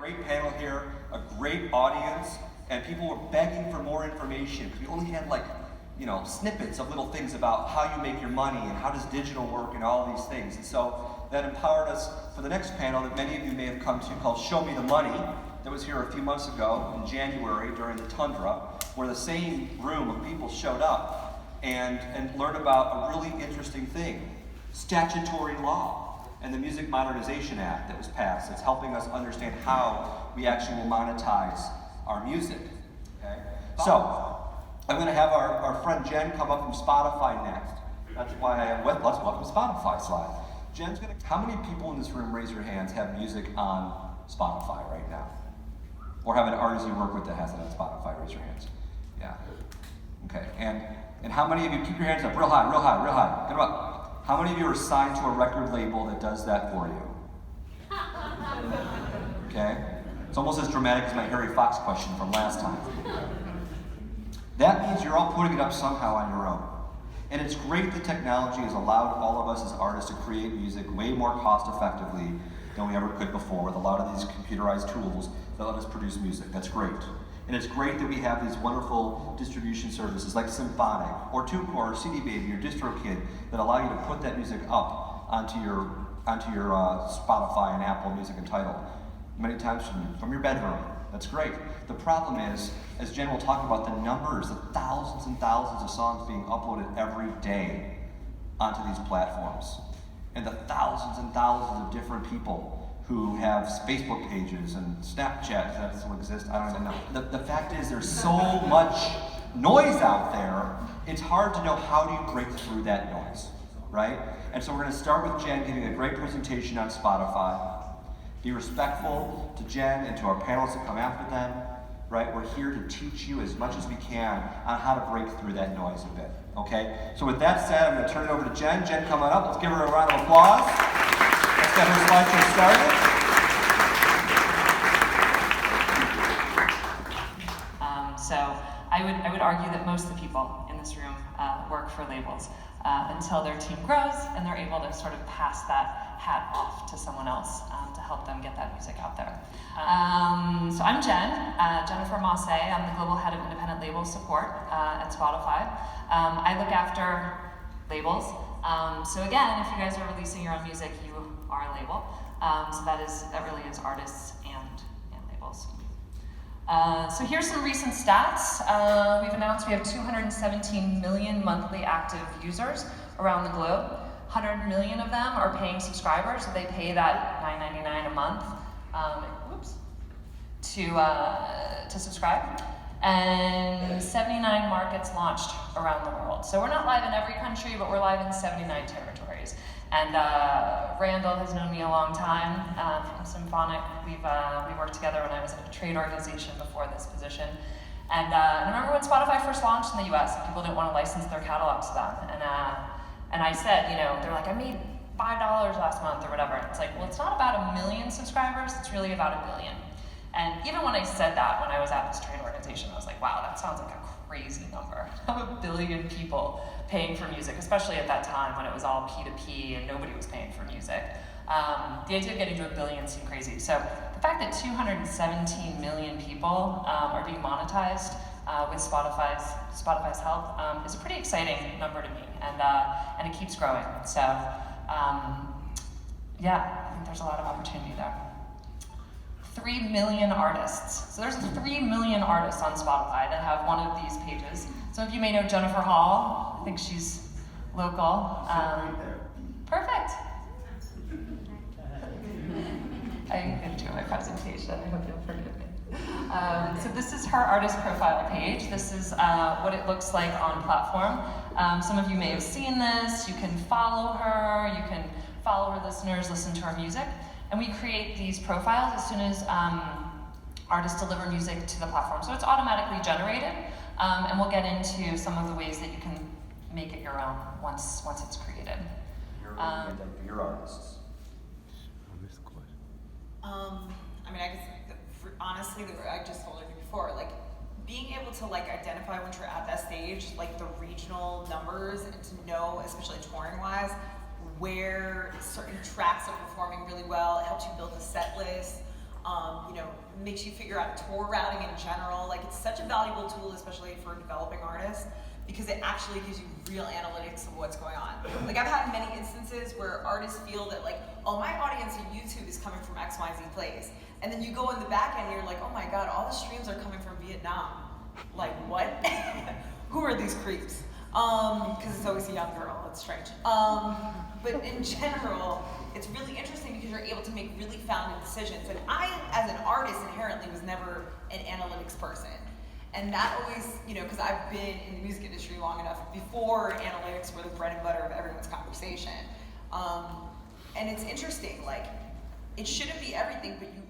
great panel here, a great audience, and people were begging for more information because we only had like, snippets of little things about how you make your money and how does digital work and all these things. And so that empowered us for the next panel that many of you may have come to called Show Me the Money, that was here a few months ago in January during the Tundra, where the same room of people showed up and learned about a really interesting thing, statutory law and the Music Modernization Act that was passed. It's helping us understand how we actually will monetize our music. Okay? So, I'm going to have our friend Jen come up from Spotify next. That's why let's welcome Spotify slide. Jen's going to, how many people in this room, raise your hands, have music on Spotify right now? Or have an artist you work with that has it on Spotify? Raise your hands. Yeah. Okay. And how many of you, keep your hands up, real high, real high, real high. Get them up. How many of you are signed to a record label that does that for you? Okay. It's almost as dramatic as my Harry Fox question from last time. That means you're all putting it up somehow on your own. And it's great that technology has allowed all of us as artists to create music way more cost effectively than we ever could before with a lot of these computerized tools that let us produce music. That's great. And it's great that we have these wonderful distribution services like Symphonic or TuneCore or CD Baby or DistroKid that allow you to put that music up onto your Spotify and Apple Music and Tidal many times from your bedroom. That's great. The problem is, as Jen will talk about, the numbers, the thousands and thousands of songs being uploaded every day onto these platforms. And the thousands and thousands of different people who have Facebook pages and Snapchat, that still exist, I don't even know. The fact is there's so much noise out there, it's hard to know how do you break through that noise, right? And so we're going to start with Jen giving a great presentation on Spotify. Be respectful to Jen and to our panelists that come after them, right? We're here to teach you as much as we can on how to break through that noise a bit, okay? So with that said, I'm going to turn it over to Jen. Jen, come on up. Let's give her a round of applause. Let's get her slideshow started. So I would argue that most of the people in this room work for labels until their team grows and they're able to sort of pass that hat off to someone else to help them get that music out there. So I'm Jen, Jennifer Masse. I'm the Global Head of Independent Label Support at Spotify. I look after labels. So again, if you guys are releasing your own music, you are a label. So that really is artists and labels. So here's some recent stats. We've announced we have 217 million monthly active users around the globe. 100 million of them are paying subscribers, so they pay that $9.99 a month to subscribe. And 79 markets launched around the world. So we're not live in every country, but we're live in 79 territories. And Randall has known me a long time from Symphonic. We worked together when I was at a trade organization before this position. And I remember when Spotify first launched in the US, and people didn't want to license their catalogs to them. And I said, they're like, I made $5 last month or whatever. And it's like, well, it's not about 1 million subscribers, it's really about 1 billion. And even when I said that when I was at this trade organization, I was like, wow, that sounds like a crazy number. I have 1 billion people paying for music, especially at that time when it was all P2P and nobody was paying for music. The idea of getting to 1 billion seemed crazy. So the fact that 217 million people are being monetized with Spotify's help is a pretty exciting number to me, and it keeps growing. So yeah, I think there's a lot of opportunity there. 3 million artists. So there's 3 million artists on Spotify that have one of these pages. Some of you may know Jennifer Hall. I think she's local. Perfect. I'm going to do my presentation. I hope you'll forgive me. So this is her artist profile page. This is what it looks like on platform. Some of you may have seen this. You can follow her. You can follow her listeners, listen to her music. And we create these profiles as soon as artists deliver music to the platform. So it's automatically generated. And we'll get into some of the ways that you can make it your own once it's created. Your artists. I mean, I guess, honestly, I just told you before, like, being able to, like, identify when you're at that stage, like, the regional numbers, and to know, especially touring-wise, where certain tracks are performing really well. It helps you build a set list. makes you figure out tour routing in general. Like, it's such a valuable tool, especially for developing artists, because it actually gives you real analytics of what's going on. Like, I've had many instances where artists feel that, like, oh, my audience on YouTube is coming from X, Y, Z place. And then you go in the back end and you're like, oh my God, all the streams are coming from Vietnam. Like, what? Who are these creeps? Because it's always a young girl, it's strange. But in general, it's really interesting because you're able to make really founded decisions. And I, as an artist, inherently was never an analytics person. And that always, you know, because I've been in the music industry long enough before analytics were the bread and butter of everyone's conversation. And it's interesting, like, it shouldn't be everything, but you